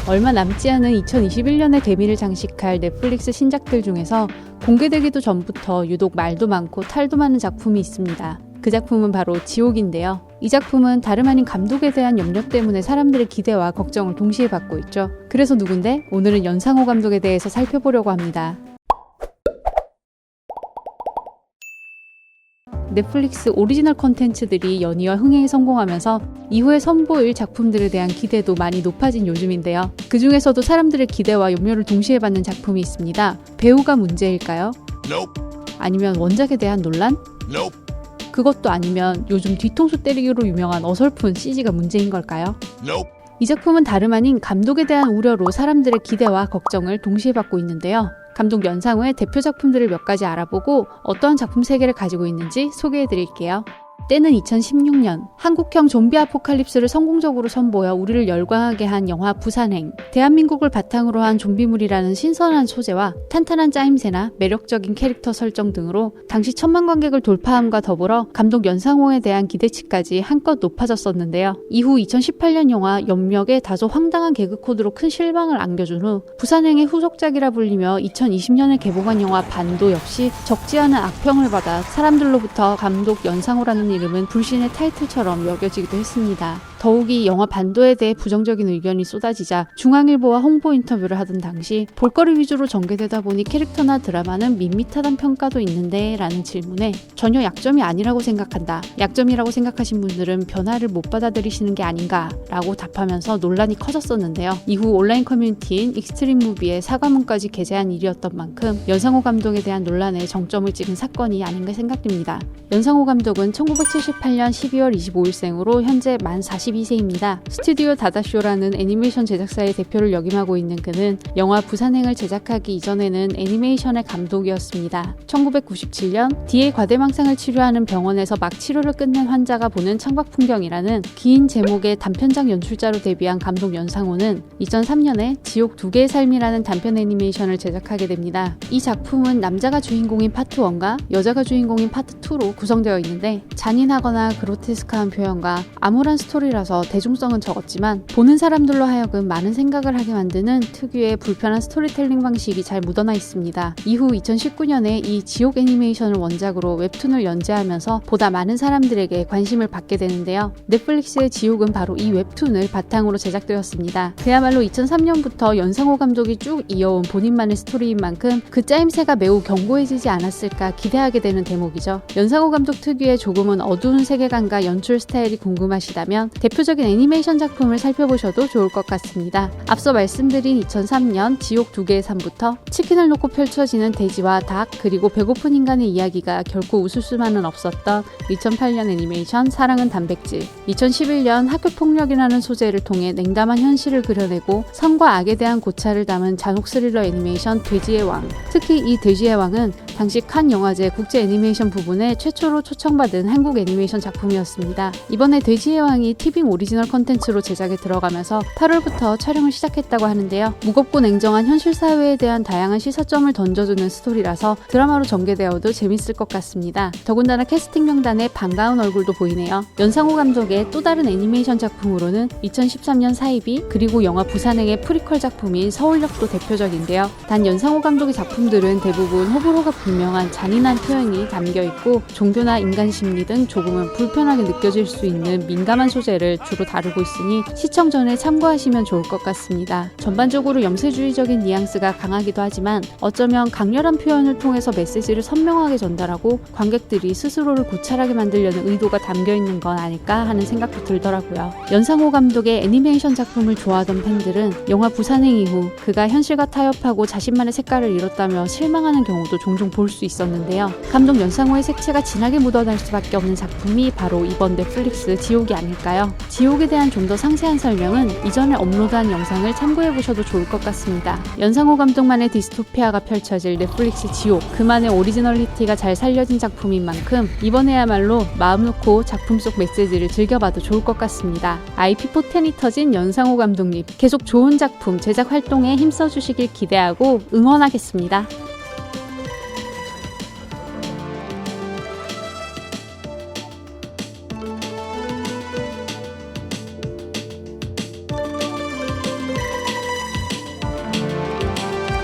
얼마 남지 않은 2021년의 데뷔를 장식할 넷플릭스 신작들 중에서 공개되기도 전부터 유독 말도 많고 탈도 많은 작품이 있습니다. 그 작품은 바로 지옥인데요. 이 작품은 다름 아닌 감독에 대한 염려 때문에 사람들의 기대와 걱정을 동시에 받고 있죠. 그래서 누군데? 오늘은 연상호 감독에 대해서 살펴보려고 합니다. 넷플릭스 오리지널 콘텐츠들이 연이어 흥행에 성공하면서 이후에 선보일 작품들에 대한 기대도 많이 높아진 요즘인데요. 그 중에서도 사람들의 기대와 염려를 동시에 받는 작품이 있습니다. 배우가 문제일까요? Nope. 아니면 원작에 대한 논란? Nope. 그것도 아니면 요즘 뒤통수 때리기로 유명한 어설픈 CG가 문제인 걸까요? Nope. 이 작품은 다름 아닌 감독에 대한 우려로 사람들의 기대와 걱정을 동시에 받고 있는데요. 감독 연상호의 대표 작품들을 몇 가지 알아보고 어떠한 작품 세계를 가지고 있는지 소개해드릴게요. 때는 2016년, 한국형 좀비 아포칼립스를 성공적으로 선보여 우리를 열광하게 한 영화 부산행. 대한민국을 바탕으로 한 좀비물이라는 신선한 소재와 탄탄한 짜임새나 매력적인 캐릭터 설정 등으로 당시 1000만 관객을 돌파함과 더불어 감독 연상호에 대한 기대치까지 한껏 높아졌었는데요. 이후 2018년 영화 염력의 다소 황당한 개그 코드로 큰 실망을 안겨준 후 부산행의 후속작이라 불리며 2020년에 개봉한 영화 반도 역시 적지 않은 악평을 받아 사람들로부터 감독 연상호라는 이름은 불신의 타이틀처럼 여겨지기도 했습니다. 더욱이 영화 반도에 대해 부정적인 의견이 쏟아지자 중앙일보와 홍보 인터뷰를 하던 당시 볼거리 위주로 전개되다 보니 캐릭터나 드라마는 밋밋하단 평가도 있는데 라는 질문에 전혀 약점이 아니라고 생각한다. 약점이라고 생각하신 분들은 변화를 못 받아들이시는 게 아닌가 라고 답하면서 논란이 커졌었는데요. 이후 온라인 커뮤니티인 익스트림 무비에 사과문까지 게재한 일이었던 만큼 연상호 감독에 대한 논란에 정점을 찍은 사건이 아닌가 생각됩니다. 연상호 감독은 1978년 12월 25일생으로 현재 만 42세입니다. 스튜디오 다다쇼라는 애니메이션 제작사의 대표를 역임하고 있는 그는 영화 부산행을 제작하기 이전에는 애니메이션의 감독이었습니다. 1997년 뒤에 과대망상을 치료하는 병원에서 막 치료를 끝낸 환자가 보는 창밖 풍경이라는 긴 제목의 단편작 연출자로 데뷔한 감독 연상호는 2003년에 지옥 두 개의 삶이라는 단편 애니메이션을 제작하게 됩니다. 이 작품은 남자가 주인공인 파트 1과 여자가 주인공인 파트 2로 구성되어 있는데 잔인하거나 그로테스크한 표현과 암울한 스토리라서 대중성은 적었지만 보는 사람들로 하여금 많은 생각을 하게 만드는 특유의 불편한 스토리텔링 방식이 잘 묻어나 있습니다. 이후 2019년에 이 지옥 애니메이션을 원작으로 웹툰을 연재하면서 보다 많은 사람들에게 관심을 받게 되는데요. 넷플릭스의 지옥은 바로 이 웹툰을 바탕으로 제작되었습니다. 그야말로 2003년부터 연상호 감독이 쭉 이어온 본인만의 스토리인 만큼 그 짜임새가 매우 견고해지지 않았을까 기대하게 되는 대목이죠. 연상호 감독 특유의 조금은 어두운 세계관과 연출 스타일이 궁금하시다면 대표적인 애니메이션 작품을 살펴보셔도 좋을 것 같습니다. 앞서 말씀드린 2003년 지옥 두 개의 삶부터 치킨을 놓고 펼쳐지는 돼지와 닭 그리고 배고픈 인간의 이야기가 결코 웃을 수만은 없었던 2008년 애니메이션 사랑은 단백질, 2011년 학교폭력이라는 소재를 통해 냉담한 현실을 그려내고 선과 악에 대한 고찰을 담은 잔혹 스릴러 애니메이션 돼지의 왕. 특히 이 돼지의 왕은 당시 칸 영화제 국제 애니메이션 부분에 최초로 초청받은 한국 애니메이션 작품이었습니다. 이번에 돼지의 왕이 티빙 오리지널 컨텐츠로 제작에 들어가면서 8월부터 촬영을 시작했다고 하는데요. 무겁고 냉정한 현실 사회에 대한 다양한 시사점을 던져주는 스토리라서 드라마로 전개되어도 재밌을 것 같습니다. 더군다나 캐스팅 명단에 반가운 얼굴도 보이네요. 연상호 감독의 또 다른 애니메이션 작품으로는 2013년 사이비 그리고 영화 부산행의 프리퀄 작품인 서울역도 대표적인데요. 단 연상호 감독의 작품들은 대부분 호불호가 분명한 잔인한 표현이 담겨있고 종교나 인간 심리 등 조금은 불편하게 느껴질 수 있는 민감한 소재를 주로 다루고 있으니 시청 전에 참고하시면 좋을 것 같습니다. 전반적으로 염세주의적인 뉘앙스가 강하기도 하지만 어쩌면 강렬한 표현을 통해서 메시지를 선명하게 전달하고 관객들이 스스로를 고찰하게 만들려는 의도가 담겨있는 건 아닐까 하는 생각도 들더라고요. 연상호 감독의 애니메이션 작품을 좋아하던 팬들은 영화 부산행 이후 그가 현실과 타협하고 자신만의 색깔을 잃었다며 실망하는 경우도 종종 볼 수 있었는데요. 감독 연상호의 색채가 진하게 묻어날 수밖에 없는 작품이 바로 이번 넷플릭스 지옥이 아닐까요? 지옥에 대한 좀 더 상세한 설명은 이전에 업로드한 영상을 참고해보셔도 좋을 것 같습니다. 연상호 감독만의 디스토피아가 펼쳐질 넷플릭스 지옥, 그만의 오리지널리티가 잘 살려진 작품인 만큼 이번에야말로 마음 놓고 작품 속 메시지를 즐겨봐도 좋을 것 같습니다. IP410이 터진 연상호 감독님, 계속 좋은 작품 제작 활동에 힘써주시길 기대하고 응원하겠습니다.